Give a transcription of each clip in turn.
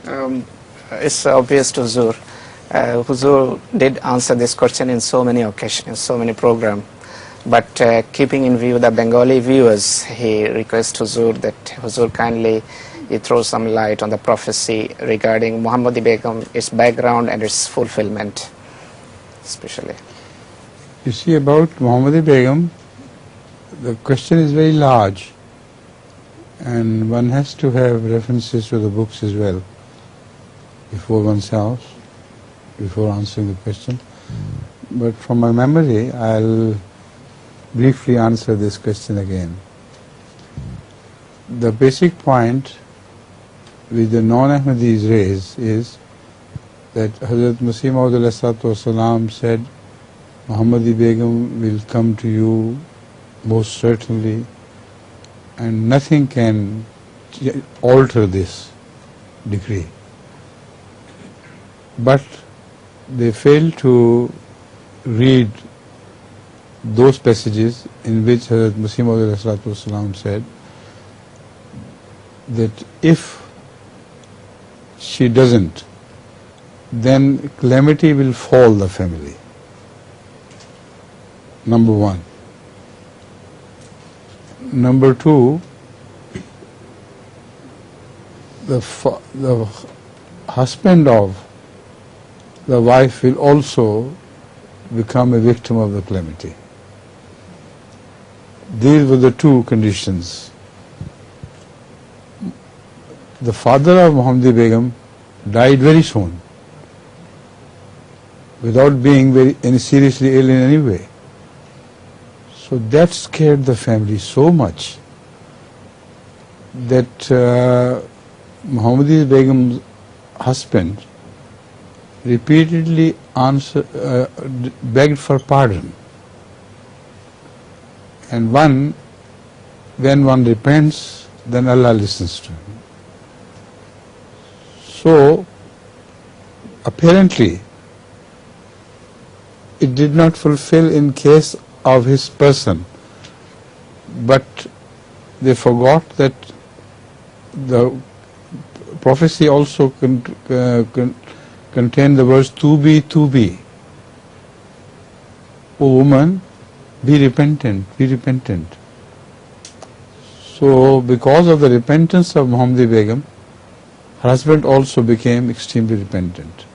It's obvious to Huzur. Huzur did answer this question in so many occasions, so many programs. But keeping in view the Bengali viewers, he requests Huzur that Huzur kindly throw some light on the prophecy regarding Muhammadi Beghum, its background and its fulfillment, especially. You see, about Muhammadi Beghum, the question is very large, and one has to have references to the books as well before oneself, before answering the question. But from my memory, I'll briefly answer this question again. The basic point which the non-Ahmadis raise is that Hazrat Masih Maud said, Muhammadi Beghum will come to you most certainly, and nothing can alter this decree. But they fail to read those passages in which Hazrat Masih Maud said that if she doesn't, then calamity will fall the family. Number one. Number two, the husband of the wife will also become a victim of the calamity. These were the two conditions. The father of Muhammadi Beghum died very soon, without being very seriously ill in any way. So that scared the family so much that Muhammadi Begum's husband repeatedly begged for pardon. And when one repents, then Allah listens to him. So apparently it did not fulfill in case of his person, but they forgot that the prophecy also contained the words to be. O woman, be repentant, be repentant. So because of the repentance of Muhammadi Beghum, her husband also became extremely repentant.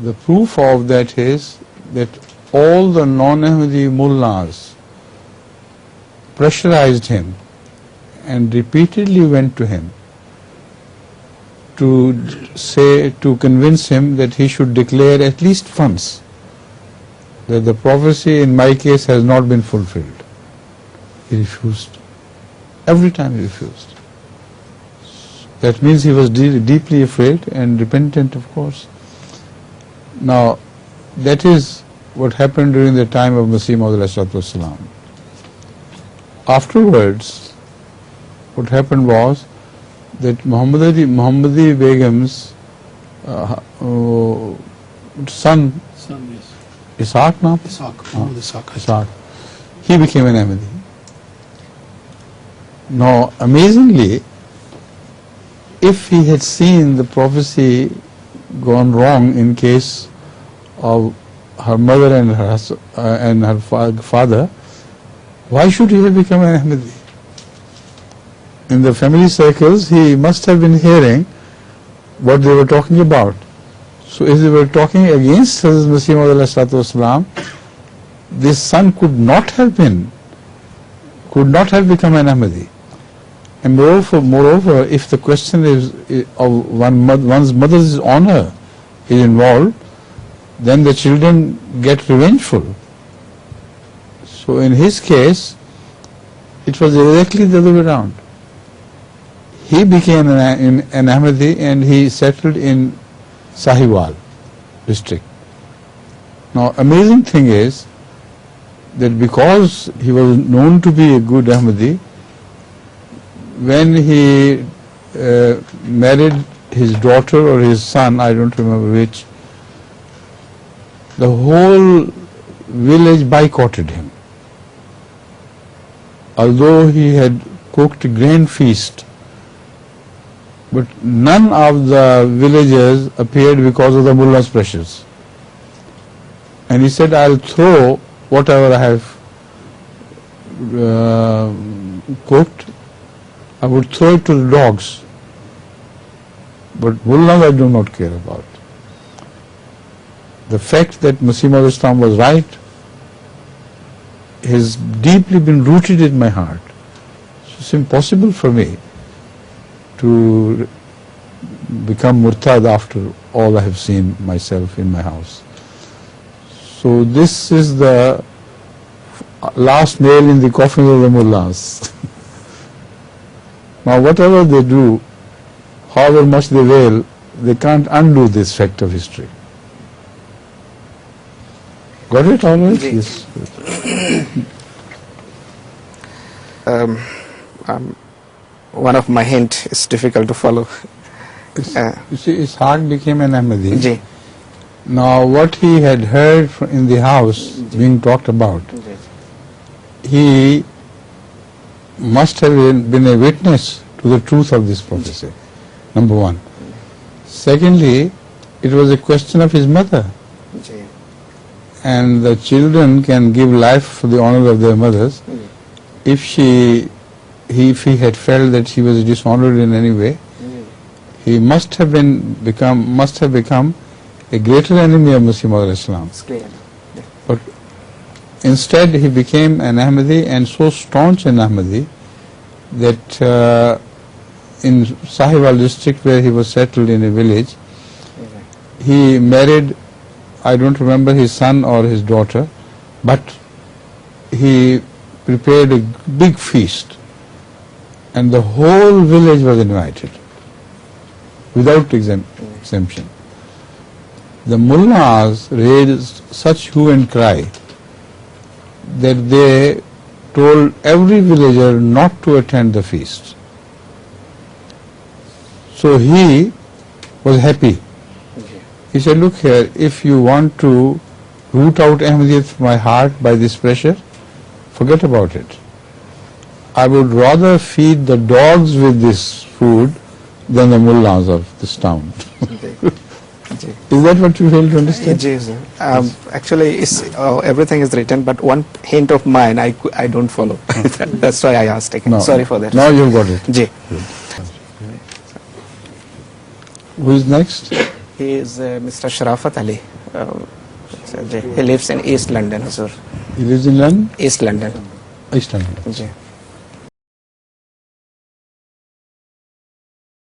The proof of that is that all the non-Ahmadi mullahs pressurized him and repeatedly went to him to convince him that he should declare at least once that the prophecy in my case has not been fulfilled. He refused. Every time he refused. That means he was deeply afraid and repentant, of course. Now, that is what happened during the time of Masih Maud. Afterwards, what happened was that Muhammadi Begum's son, Ishaq now? Ishaq. He became an Ahmadi. Now, amazingly, if he had seen the prophecy gone wrong in case of her mother and her father, why should he have become an Ahmadi? In the family circles, he must have been hearing what they were talking about. So if they were talking against Hazrat Masih Maud, this son could not have become an Ahmadi. And moreover, if the question is of one's mother's honor is involved, then the children get revengeful. So in his case, it was exactly the other way around. He became an Ahmadi and he settled in Sahiwal district. Now, amazing thing is that because he was known to be a good Ahmadi, when he married his daughter or his son, I don't remember which, the whole village boycotted him. Although he had cooked a grand feast But none of the villagers appeared because of the mullah's pressures. And he said, I'll throw whatever I have cooked, I would throw it to the dogs. But mullahs I do not care about. The fact that Masih Maud Islam was right has deeply been rooted in my heart. So it's impossible for me to become murtad after all I have seen myself in my house. So this is the last nail in the coffin of the mullahs. Now whatever they do, however much they wail, they can't undo this fact of history. Got it all right? Yes. One of my hint is difficult to follow. You see, Ishaq became an Ahmadi. Ji. Now what he had heard in the house being talked about, he must have been a witness to the truth of this prophecy, number one. Secondly, it was a question of his mother. And the children can give life for the honor of their mothers. If he had felt that she was dishonored in any way, he must have become a greater enemy of Masih Maud Islam. But instead he became an Ahmadi, and so staunch an Ahmadi that in Sahiwal district, where he was settled in a village, he married, I don't remember his son or his daughter, but he prepared a big feast, and the whole village was invited without exemption. The mullahs raised such hue and cry that they told every villager not to attend the feast. So he was happy. He said, look here, if you want to root out Ahmadiyyat from my heart by this pressure, forget about it. I would rather feed the dogs with this food than the mullahs of this town. Is that what you fail to understand? Yes, sir. Actually, everything is written, but one hint of mine I don't follow. That's why I asked again. No. Sorry for that. Now you've got it. Ji. Who is next? He is Mr. Sharafat Ali. He lives in East London, sir. He lives in London? East London. East London. Ji.